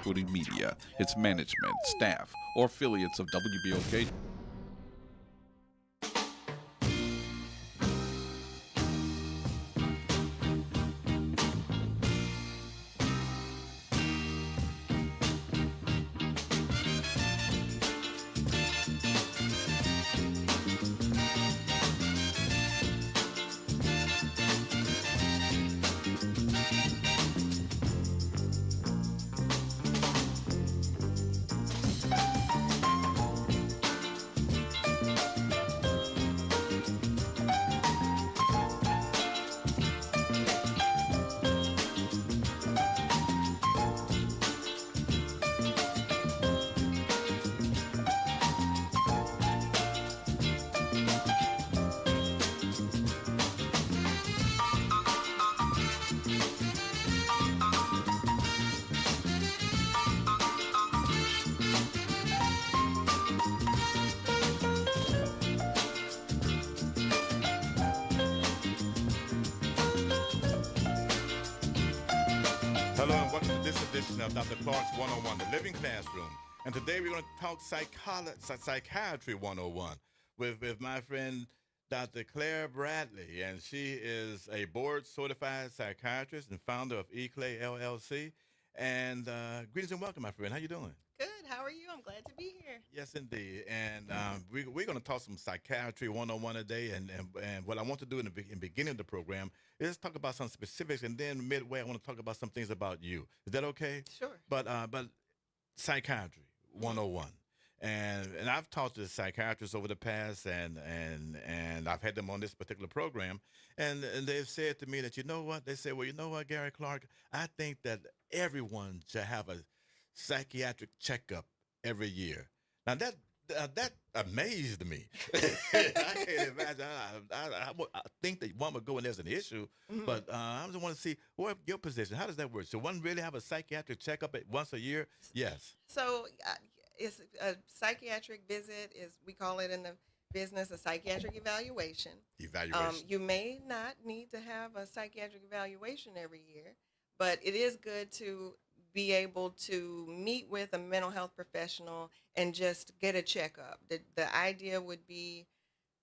including media, its management, staff, or affiliates of WBOK. Hello and welcome to this edition of Dr. Clark's 101, The Living Classroom. And today we're going to talk Psychiatry 101 with my friend Dr. Claire Bradley. And she is a board-certified psychiatrist and founder of eClay LLC. And greetings and welcome, my friend. How you doing? Good. How are you? I'm glad to be here. Yes, indeed. And we're going to talk some Psychiatry 101 today. And what I want to do in the beginning of the program is talk about some specifics. And then midway, I want to talk about some things about you. Is that okay? Sure. But Psychiatry 101. And I've talked to psychiatrists over the past, and I've had them on this particular program, and they've said to me that, you know what? They say, well, you know what, Gary Clark, I think that everyone should have a psychiatric checkup every year. Now that amazed me. I can't imagine. I think that one would go when there's an issue, but I just want to see what your position. How does that work? Should one really have a psychiatric checkup once a year? Yes. So it's a psychiatric visit we call it in the business a psychiatric evaluation. You may not need to have a psychiatric evaluation every year, but it is good to be able to meet with a mental health professional and just get a checkup. The idea would be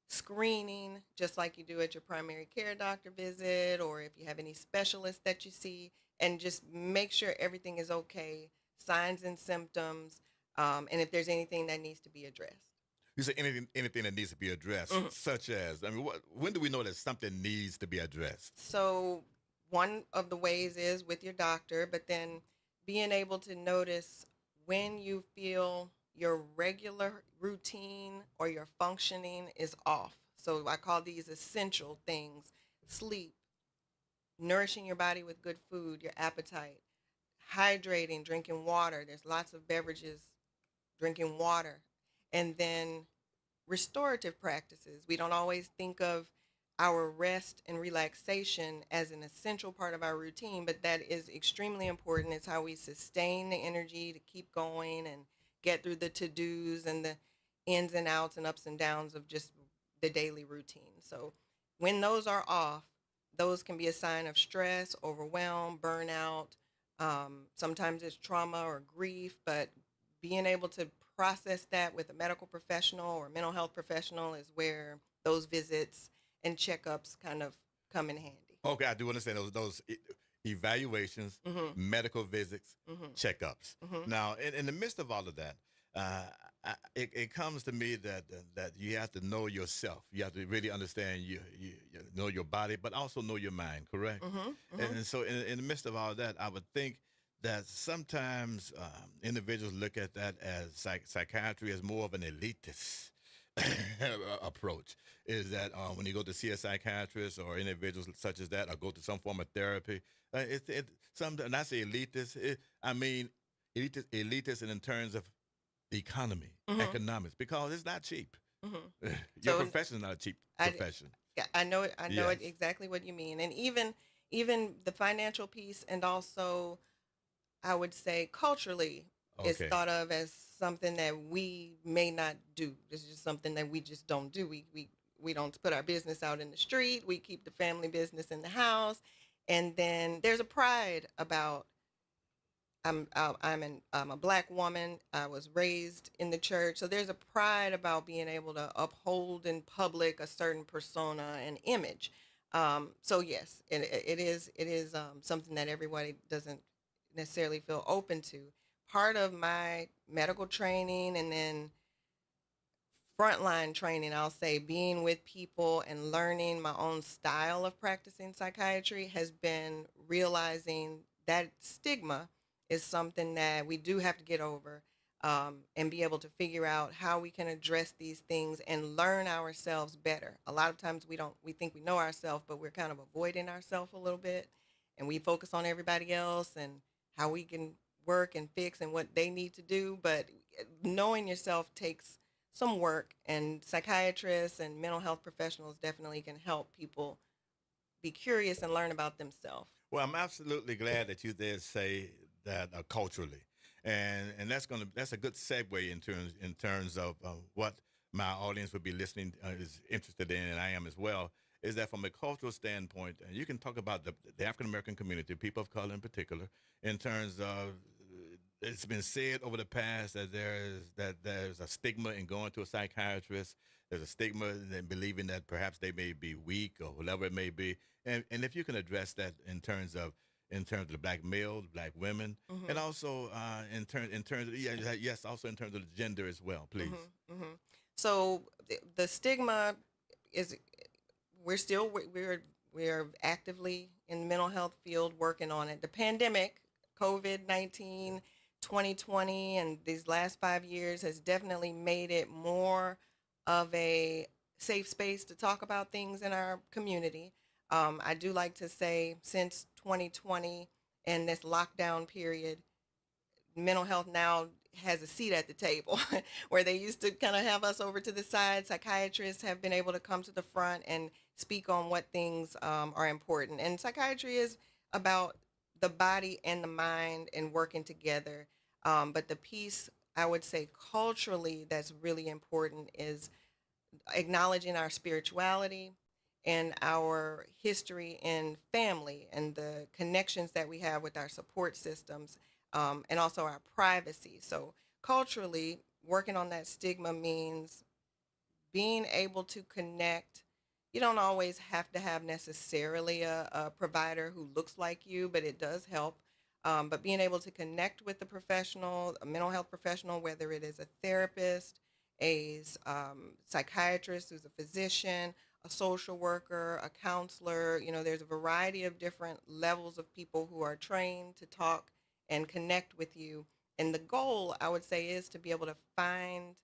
screening, just like you do at your primary care doctor visit, or if you have any specialists that you see, and just make sure everything is okay, signs and symptoms, and if there's anything that needs to be addressed. You say anything that needs to be addressed, such as, I mean, when do we know that something needs to be addressed? So one of the ways is with your doctor, but then being able to notice when you feel your regular routine or your functioning is off. So I call these essential things: sleep, nourishing your body with good food, your appetite, hydrating, drinking water. There's lots of beverages, drinking water. And then restorative practices. We don't always think of our rest and relaxation as an essential part of our routine, but that is extremely important. It's how we sustain the energy to keep going and get through the to-dos and the ins and outs and ups and downs of just the daily routine. So when those are off, those can be a sign of stress, overwhelm, burnout. Sometimes it's trauma or grief, but being able to process that with a medical professional or mental health professional is where those visits and checkups kind of come in handy. Okay, I do understand those evaluations, medical visits, checkups. Now, in the midst of all of that, it comes to me that you have to know yourself. You have to really understand you know your body, but also know your mind. Correct. And so, in the midst of all of that, I would think that sometimes individuals look at that as psychiatry as more of an elitist approach. Is that when you go to see a psychiatrist or individuals such as that, or go to some form of therapy, and I say elitist, I mean elitist in terms of economy, economics, because it's not cheap. Your profession is not a cheap profession. I know it. I know Yes. it exactly what you mean, and even the financial piece, and also I would say culturally, is Okay. thought of as something that we may not do. This is just something that we just don't do. We don't put our business out in the street. We keep the family business in the house, and then there's a pride about I'm a black woman. I was raised in the church, so there's a pride about being able to uphold in public a certain persona and image. So yes, it is something that everybody doesn't necessarily feel open to. Part of my medical training and then frontline training, I'll say, being with people and learning my own style of practicing psychiatry has been realizing that stigma is something that we do have to get over, and be able to figure out how we can address these things and learn ourselves better. A lot of times we think we know ourselves, but we're kind of avoiding ourselves a little bit, and we focus on everybody else and how we can work and fix and what they need to do. But knowing yourself takes some work, and psychiatrists and mental health professionals definitely can help people be curious and learn about themselves. Well, I'm absolutely glad that you did say that culturally, and that's a good segue in terms of what my audience would be listening is interested in, and I am as well. Is that from a cultural standpoint, and you can talk about the African American community, people of color in particular, in terms of it's been said over the past that there's a stigma in going to a psychiatrist. There's a stigma in believing that perhaps they may be weak or whatever it may be. And if you can address that in terms of the black male, the black women, and Hmm. also in terms of yes, also in terms of the gender as well, please. Hmm. So the stigma is, we're actively in the mental health field working on it. The pandemic, COVID-19, 2020, and these last 5 years has definitely made it more of a safe space to talk about things in our community. I do like to say since 2020 and this lockdown period, mental health now has a seat at the table where they used to kind of have us over to the side. Psychiatrists have been able to come to the front and speak on what things are important. And psychiatry is about the body and the mind and working together. But the piece I would say culturally that's really important is acknowledging our spirituality and our history in family and the connections that we have with our support systems, and also our privacy. So, culturally, working on that stigma means being able to connect. You don't always have to have necessarily a provider who looks like you, but it does help. But being able to connect with a professional, a mental health professional, whether it is a therapist, a psychiatrist who's a physician, a social worker, a counselor, there's a variety of different levels of people who are trained to talk and connect with you. And the goal, I would say, is to be able to find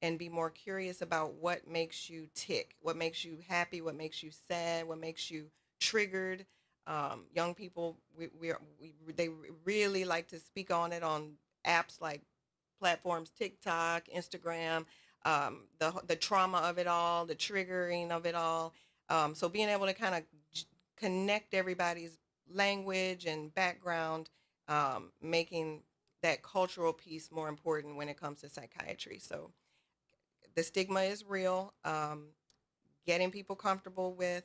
and be more curious about what makes you tick, what makes you happy, what makes you sad, what makes you triggered. Young people, they really like to speak on it on apps like platforms, TikTok, Instagram, the trauma of it all, the triggering of it all. So being able to kind of connect everybody's language and background, making that cultural piece more important when it comes to psychiatry. So the stigma is real. Getting people comfortable with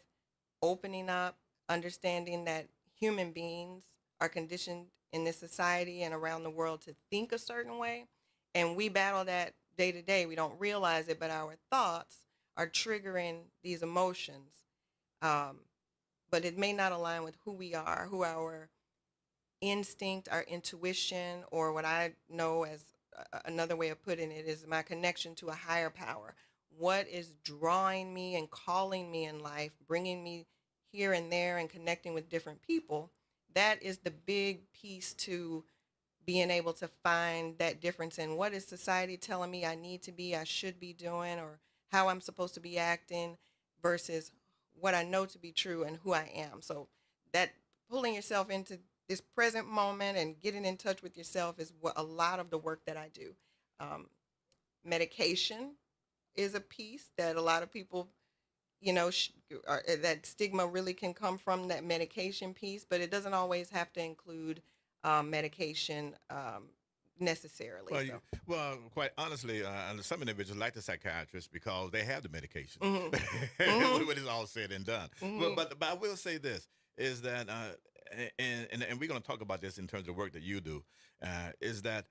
opening up, understanding that human beings are conditioned in this society and around the world to think a certain way. And we battle that day to day. We don't realize it, but our thoughts are triggering these emotions. Um, but it may not align with who we are, who our instinct, our intuition, or what I know as another way of putting it is my connection to a higher power. What is drawing me and calling me in life, bringing me here and there and connecting with different people? That is the big piece to being able to find that difference in what is society telling me I need to be, I should be doing, or how I'm supposed to be acting versus what I know to be true and who I am. So that pulling yourself into this present moment and getting in touch with yourself is what a lot of the work that I do. Um, Medication is a piece that a lot of people, that stigma really can come from that medication piece, but it doesn't always have to include medication necessarily. Well, So, quite honestly, and some individuals like the psychiatrist because they have the medication hmm. Hmm. when it's all said and done. But, Hmm. but but I will say this is that and we're going to talk about this in terms of the work that you do, is that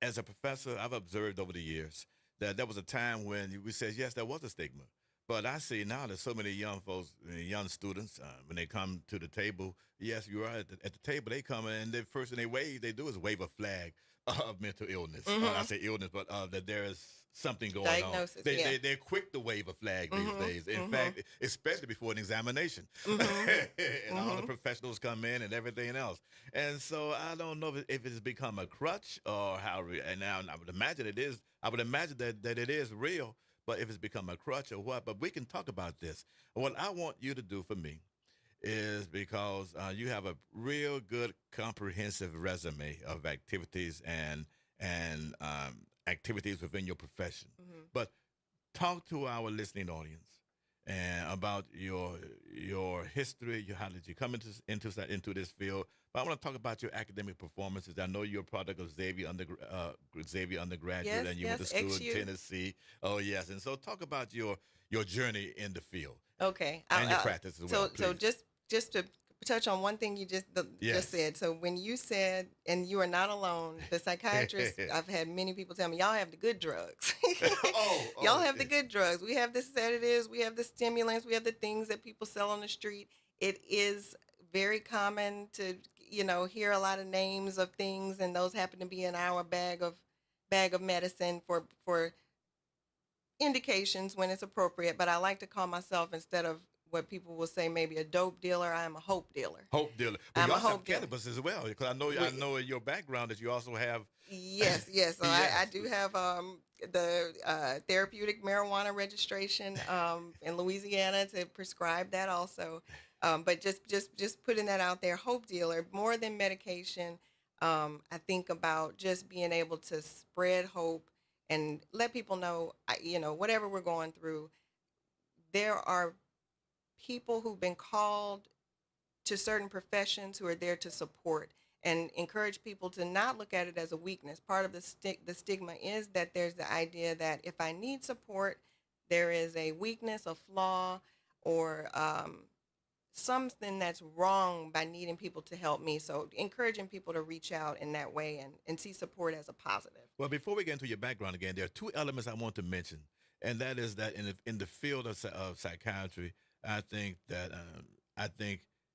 as a professor, I've observed over the years that there was a time when we said, yes, there was a stigma. But I see now that so many young folks, young students, when they come to the table, yes, you're right. At the table, they come and the first thing they do is wave a flag of mental illness. I say illness, but that there is something going Diagnosis, on. yeah. They're quick to wave a flag these days. In fact, especially before an examination, and all the professionals come in and everything else. And so I don't know if it's become a crutch or how. And now I would imagine it is. I would imagine that it is real. But if it's become a crutch or what, but we can talk about this. What I want you to do for me is because you have a real good comprehensive resume of activities and activities within your profession. But talk to our listening audience and about your history. How did you come into this field? But I want to talk about your academic performances. I know you're a product of Xavier undergraduate, Yes, and you went to yes, school XU. in Tennessee. Oh yes, and so talk about your journey in the field Okay. and your practice as well. So please. just to touch on one thing you just Yes. said. So when you said, and you are not alone, the psychiatrist, I've had many people tell me, y'all have the good drugs. Y'all have the good drugs. We have the sedatives, we have the stimulants, we have the things that people sell on the street. It is very common to, hear a lot of names of things, and those happen to be in our bag of medicine for indications when it's appropriate. But I like to call myself, instead of what people will say maybe a dope dealer, I am a hope dealer. Hope dealer. But I'm you a also have hope dealer. cannabis as well, because I know in your background that you also have. Yes. So Yes. I do have the therapeutic marijuana registration in Louisiana to prescribe that also. But just putting that out there, hope dealer, more than medication. I think about just being able to spread hope and let people know, whatever we're going through, there are people who've been called to certain professions who are there to support and encourage people to not look at it as a weakness. Part of the stigma is that there's the idea that if I need support, there is a weakness, a flaw, or something that's wrong by needing people to help me. So encouraging people to reach out in that way and see support as a positive. Well, before we get into your background again, there are two elements I want to mention, and that is that in the field of psychiatry, I think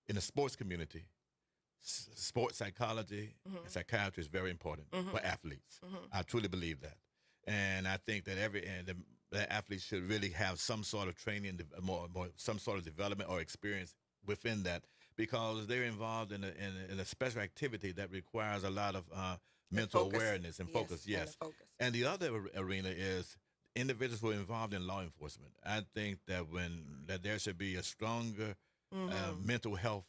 in the sports community, sports psychology and psychiatry is very important for athletes. I truly believe that, and I think that the athletes should really have some sort of training, more some sort of development or experience within that, because they're involved in a special activity that requires a lot of mental Focus. awareness and focus. And Yes, the focus. and the other arena is individuals who are involved in law enforcement. I think that there should be a stronger mental health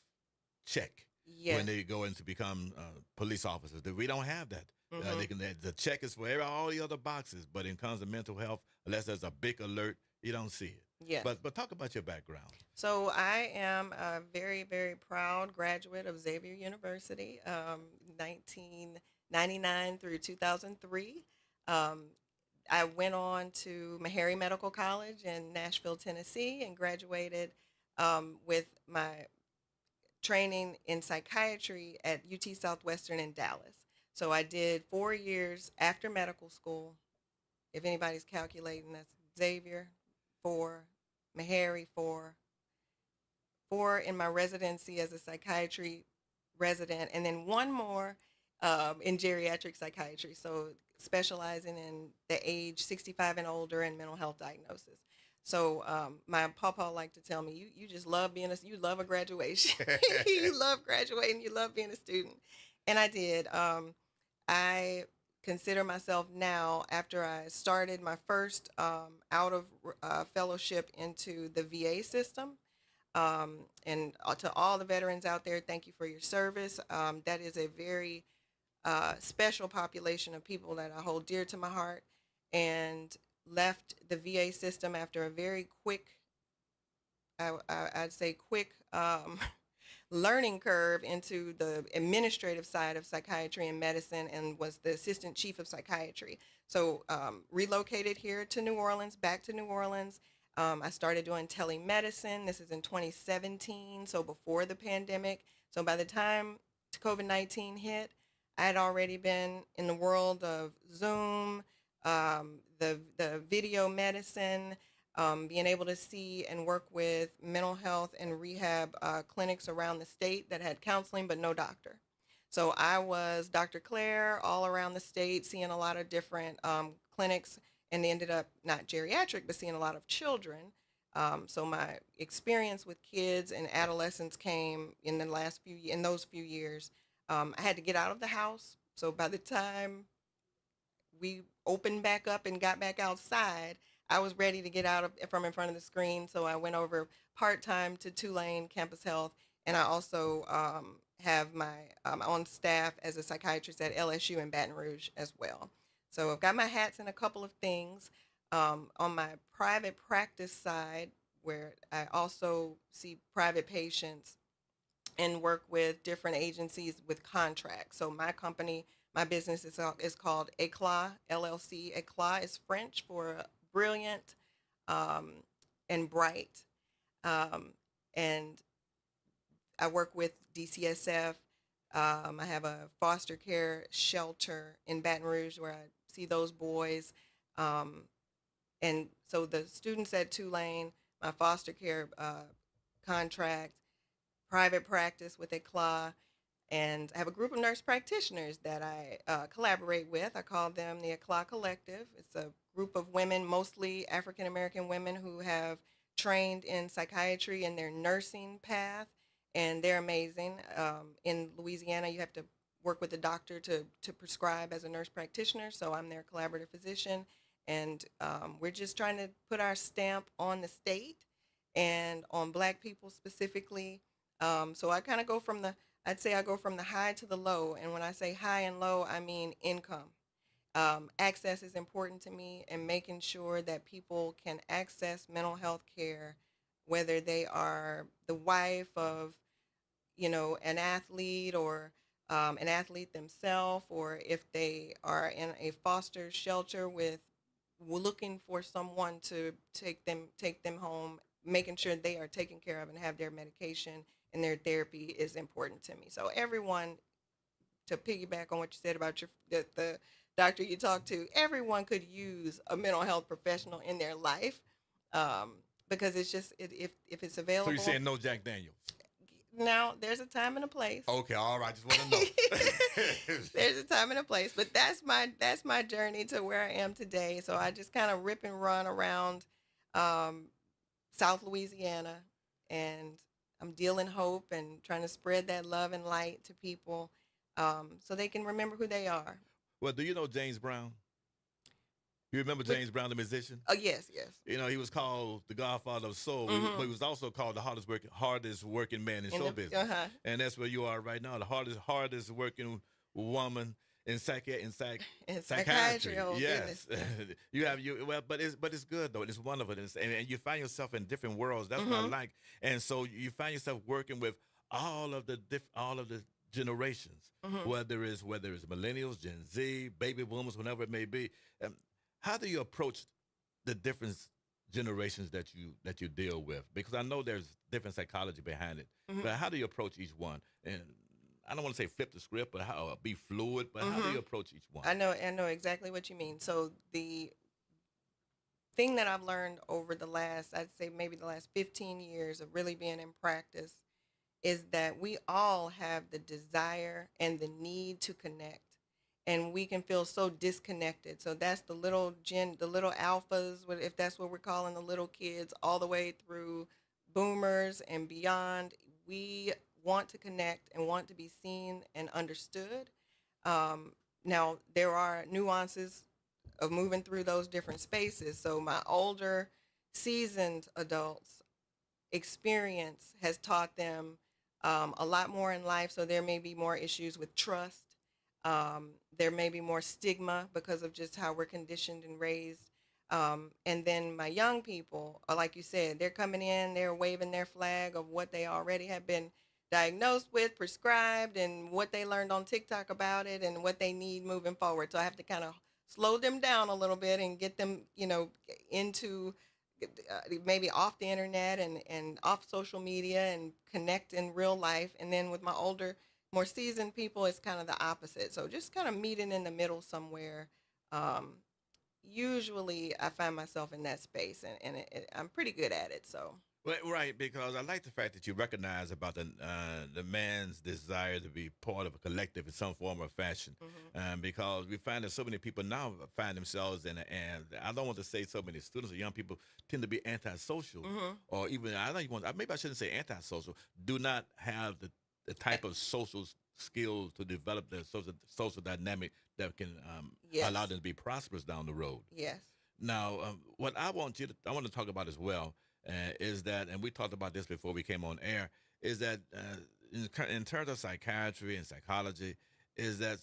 check Yes. when they go in to become police officers. That we don't have that. The check is for all the other boxes, but in terms of mental health, unless there's a big alert, you don't see it. Yes. But talk about your background. So I am a very, very proud graduate of Xavier University, 1999 through 2003. I went on to Meharry Medical College in Nashville, Tennessee, and graduated with my training in psychiatry at UT Southwestern in Dallas. So I did 4 years after medical school. If anybody's calculating, that's Xavier, 4, Meharry, 4 in my residency as a psychiatry resident, and then 1 more in geriatric psychiatry, so specializing in the age 65 and older and mental health diagnosis. So my papa liked to tell me, you just love you love a graduation. You love graduating, you love being a student. And I did. I consider myself now, after I started my first out of fellowship into the VA system, and to all the veterans out there, thank you for your service. That is a very special population of people that I hold dear to my heart, and left the VA system after a very quick, I'd say quick learning curve into the administrative side of psychiatry and medicine, and was the assistant chief of psychiatry. So relocated here to New Orleans, back to New Orleans. I started doing telemedicine. This is in 2017, so before the pandemic. So by the time COVID-19 hit, I had already been in the world of Zoom, the video medicine, being able to see and work with mental health and rehab clinics around the state that had counseling but no doctor. So I was Dr. Claire all around the state, seeing a lot of different clinics, and ended up not geriatric, but seeing a lot of children. So my experience with kids and adolescents came in in those few years. I had to get out of the house. So by the time we opened back up and got back outside, I was ready to get from in front of the screen. So I went over part-time to Tulane Campus Health, and I also have my on staff as a psychiatrist at LSU in Baton Rouge as well. So I've got my hats in a couple of things. On my private practice side, where I also see private patients and work with different agencies with contracts. So my business is called Eclat LLC. Eclat is French for brilliant and bright. And I work with DCSF. I have a foster care shelter in Baton Rouge where I see those boys. And so the students at Tulane, my foster care contract, private practice with Eclat, and I have a group of nurse practitioners that I collaborate with. I call them the Eclat Collective. It's a group of women, mostly African American women, who have trained in psychiatry in their nursing path, and they're amazing. In Louisiana, you have to work with a doctor to prescribe as a nurse practitioner, so I'm their collaborative physician, and we're just trying to put our stamp on the state and on Black people specifically. So I kind of I'd say I go from the high to the low, and when I say high and low, I mean income. Access is important to me, and making sure that people can access mental health care, whether they are the wife of, an athlete, or an athlete themselves, or if they are in a foster shelter looking for someone to take them home, making sure they are taken care of and have their medication and their therapy is important to me. So everyone, to piggyback on what you said about the doctor you talked to, everyone could use a mental health professional in their life, because it's just if it's available. So you're saying no Jack Daniels? Now, there's a time and a place. Okay, all right. Just want to know. There's a time and a place, but that's my journey to where I am today. So I just kind of rip and run around South Louisiana, and I'm dealing hope and trying to spread that love and light to people, so they can remember who they are. Well, do you know James Brown? You remember James Brown, the musician? Oh, yes. He was called the Godfather of Soul, but he was also called the hardest working man in show business. Uh-huh. And that's where you are right now, the hardest working woman in psychiatry. Oh, yes, but it's good though. It's wonderful, and you find yourself in different worlds. That's what I like. And so you find yourself working with all of the generations, whether it's millennials, Gen Z, baby boomers, whatever it may be. How do you approach the different generations that you deal with? Because I know there's different psychology behind it, but how do you approach each one? And I don't want to say flip the script, but how be fluid. But how do you approach each one? I know exactly what you mean. So the thing that I've learned over I'd say maybe the last 15 years of really being in practice, is that we all have the desire and the need to connect. And we can feel so disconnected. So that's the little alphas, if that's what we're calling the little kids, all the way through boomers and beyond. We want to connect and want to be seen and understood. Now, there are nuances of moving through those different spaces. So my older, seasoned adults experience has taught them a lot more in life. So there may be more issues with trust. There may be more stigma because of just how we're conditioned and raised. And then my young people, like you said, they're coming in, they're waving their flag of what they already have been diagnosed with, prescribed, and what they learned on TikTok about it and what they need moving forward. So I have to kind of slow them down a little bit and get them, into maybe off the internet and off social media and connect in real life. And then with my older, more seasoned people, it's kind of the opposite. So just kind of meeting in the middle somewhere. Um, Usually I find myself in that space, and I'm pretty good at it. So, Well, right, because I like the fact that you recognize about the man's desire to be part of a collective in some form or fashion, hmm because we find that so many people now find themselves in, and I don't want to say so many students or young people tend to be antisocial, hmm or even I don't even want, maybe I shouldn't say antisocial, do not have the type of social skills to develop their social dynamic that can allow yes, them to be prosperous down the road. yes. Now, what I want to talk about as well is that, and we talked about this before we came on air, is that in terms of psychiatry and psychology, is that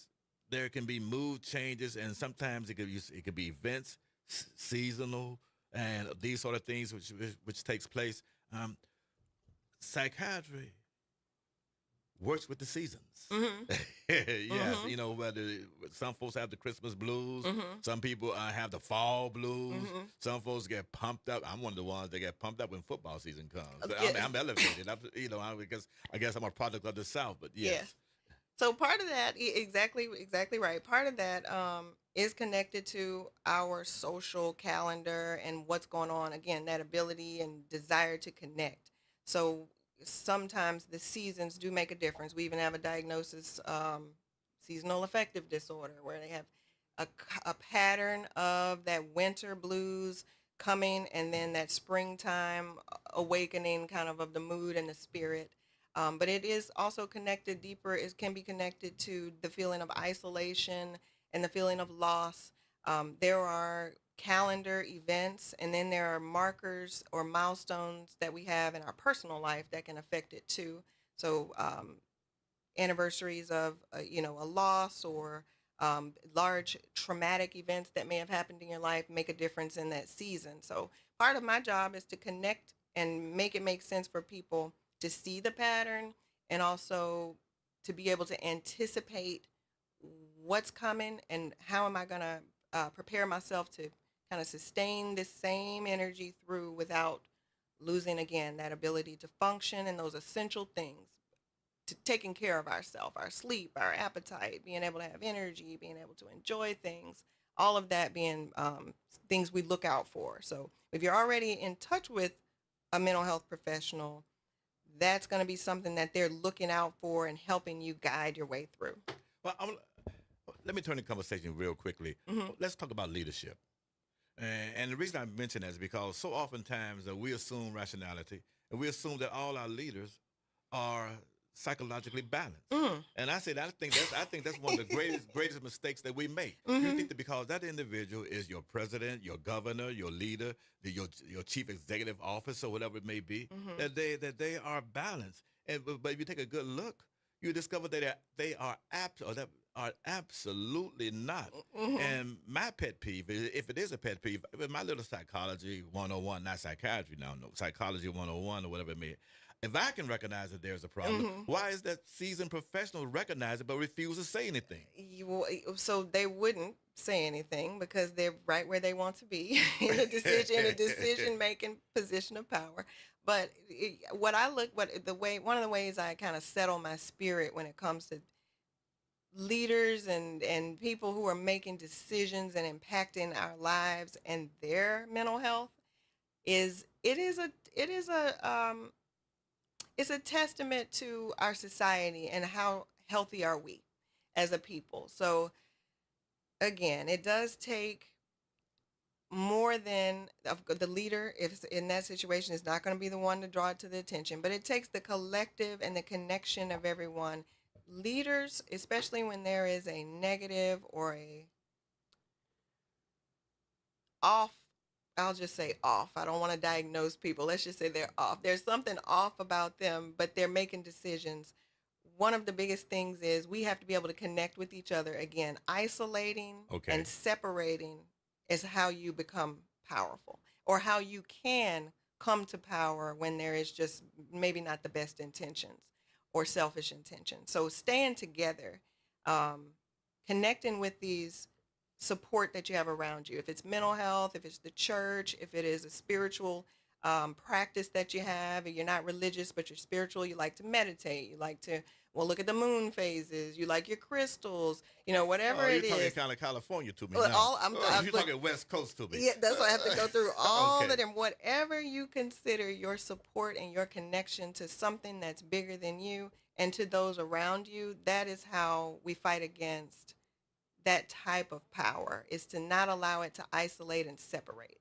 there can be mood changes, and sometimes it could be events, seasonal, and these sort of things which takes place. Um, Psychiatry works with the seasons. hmm Yes, hmm you know, whether some folks have the Christmas blues, hmm some people have the fall blues, hmm some folks get pumped up. I'm one of the ones that get pumped up when football season comes. Yeah, I'm elevated. Because I guess I'm a product of the South, but yeah. yes. So part of that, exactly right. Part of that is connected to our social calendar and what's going on. Again, that ability and desire to connect. So sometimes the seasons do make a difference. We even have a diagnosis, seasonal affective disorder, where they have a pattern of that winter blues coming, and then that springtime awakening, kind of the mood and the spirit. But it is also connected deeper. It can be connected to the feeling of isolation and the feeling of loss. There are calendar events, and then there are markers or milestones that we have in our personal life that can affect it too. So, anniversaries of, a loss, or large traumatic events that may have happened in your life make a difference in that season. So part of my job is to connect and make it make sense for people to see the pattern, and also to be able to anticipate what's coming and how am I going to prepare myself to kind of sustain this same energy through without losing again that ability to function and those essential things, to taking care of ourselves, our sleep, our appetite, being able to have energy, being able to enjoy things, all of that being things we look out for. So if you're already in touch with a mental health professional, that's going to be something that they're looking out for and helping you guide your way through. Well, let me turn the conversation real quickly. hmm Let's talk about leadership. And the reason I mention that is because so oftentimes we assume rationality, and we assume that all our leaders are psychologically balanced. Mm. And I think that's one of the greatest mistakes that we make. You hmm think that because that individual is your president, your governor, your leader, your chief executive officer, whatever it may be, hmm that they are balanced. But if you take a good look, you discover that that are absolutely not. hmm And my pet peeve, if it is a pet peeve, with my little psychology 101, not psychiatry now, no, psychology 101 or whatever it may, if I can recognize that there's a problem, hmm why is that seasoned professional recognize it but refuse to say anything? So they wouldn't say anything because they're right where they want to be in a decision making position of power. But one of the ways I kind of settle my spirit when it comes to leaders and people who are making decisions and impacting our lives and their mental health is it's a testament to our society and how healthy are we as a people. So again, it does take more than the leader, if it's in that situation, is not going to be the one to draw it to the attention, but it takes the collective and the connection of everyone. Leaders, especially when there is a negative or a off, I'll just say off. I don't want to diagnose people. Let's just say they're off. There's something off about them, but they're making decisions. One of the biggest things is we have to be able to connect with each other. Again, isolating and Okay. separating is how you become powerful, or how you can come to power when there is just maybe not the best intentions or selfish intentions. So staying together, um, connecting with these support that you have around you. If it's mental health, if it's the church, if it is a spiritual practice that you have, and you're not religious but you're spiritual, you like to meditate, you like to, well, look at the moon phases, you like your crystals, whatever Oh, you're it talking is. kind of California to me Well, now. You're look, talking West Coast to me. yeah, that's why I have to go through all Okay. of them. Whatever you consider your support and your connection to something that's bigger than you and to those around you, that is how we fight against that type of power, is to not allow it to isolate and separate.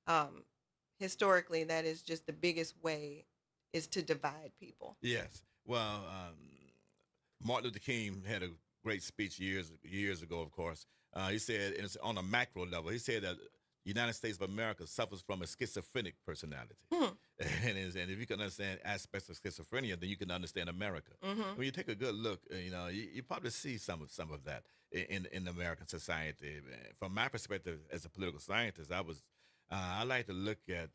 Um, Historically, that is just the biggest way, is to divide people. Yes. Well, Martin Luther King had a great speech years ago. Of course, he said, and it's on a macro level. He said that the United States of America suffers from a schizophrenic personality, Hmm. and if you can understand aspects of schizophrenia, then you can understand America. Hmm. When you take a good look, you probably see some of that in American society. From my perspective as a political scientist, I like to look at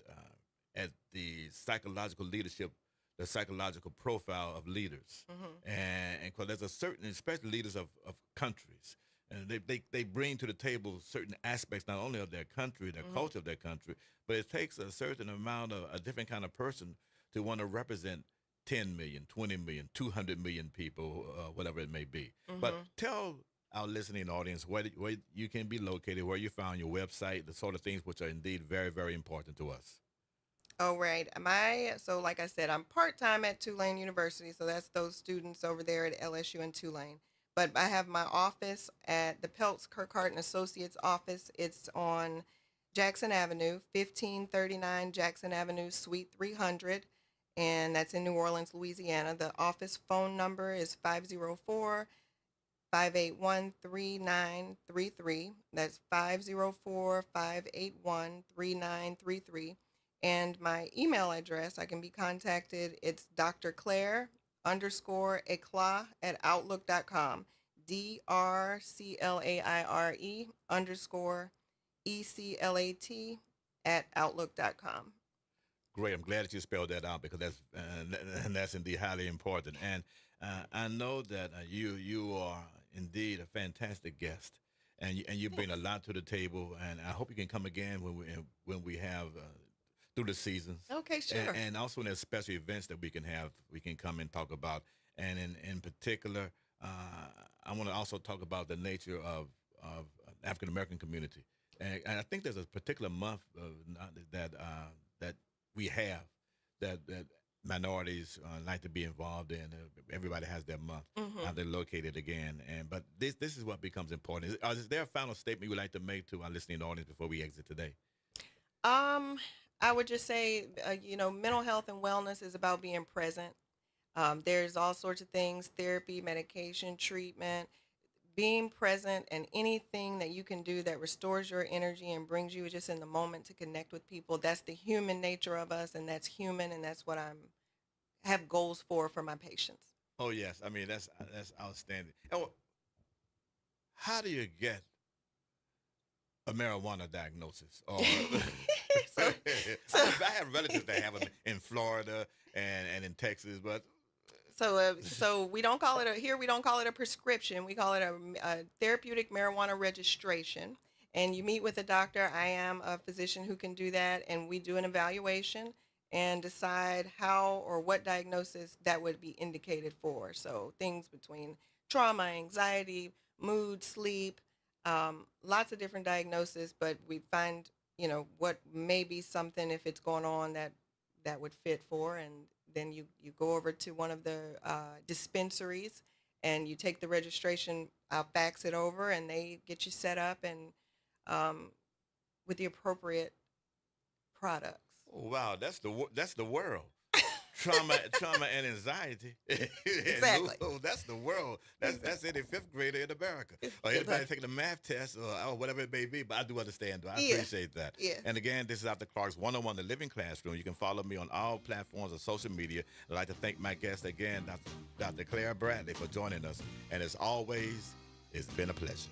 the psychological leadership, the psychological profile of leaders, Hmm. and because there's a certain, especially leaders of countries, and they bring to the table certain aspects not only of their country, their Hmm. culture of their country, but it takes a certain amount of a different kind of person to want to represent 10 million, 20 million, 200 million people, whatever it may be. But Hmm. tell our listening audience where you can be located, where you found your website, the sort of things which are indeed very, very important to us. Oh, right. So like I said, I'm part-time at Tulane University, so that's those students over there at LSU and Tulane. But I have my office at the Peltz Kirkhart and Associates office. It's on Jackson Avenue, 1539 Jackson Avenue, Suite 300, and that's in New Orleans, Louisiana. The office phone number is 504-581-3933. That's 504-581-3933. And my email address, I can be contacted. It's Dr. Claire _Eclat at outlook.com. DRCLAIRE _ECLAT at outlook.com. Great. I'm glad that you spelled that out because and that's indeed highly important. And I know that you are indeed a fantastic guest, and you bring a Thanks. lot to the table. And I hope you can come again when we have through the seasons. Okay, sure. And also when there's special events that we can come and talk about. And in particular, I want to also talk about the nature of African American community. And I think there's a particular month that we have that minorities like to be involved in. Everybody has their month. Hmm. They're located again. But this is what becomes important. Is there a final statement you would like to make to our listening audience before we exit today? I would just say, mental health and wellness is about being present. There's all sorts of things: therapy, medication, treatment, being present, and anything that you can do that restores your energy and brings you just in the moment to connect with people. That's the human nature of us, and that's human, and that's what have goals for my patients. Oh yes, I mean that's outstanding. Oh, how do you get a marijuana diagnosis? Or so, so I have relatives that have them in Florida and in Texas, but So we don't call it here. We don't call it a prescription. We call it a therapeutic marijuana registration. And you meet with a doctor. I am a physician who can do that, and we do an evaluation and decide how or what diagnosis that would be indicated for. So things between trauma, anxiety, mood, sleep, lots of different diagnoses. But we find what may be something, if it's going on, that would fit for. And then you go over to one of the dispensaries, and you take the registration. I'll fax it over, and they get you set up and with the appropriate products. oh, wow, that's the world. Trauma and anxiety. Exactly. Oh, that's the world. That's any fifth grader in America, or Exactly. anybody taking a math test or whatever it may be. But I do understand. I Yeah. appreciate that. Yeah. And again, this is Dr. Clark's 101, The Living Classroom. You can follow me on all platforms of social media. I'd like to thank my guest again, Dr. Claire Bradley, for joining us. And as always, it's been a pleasure.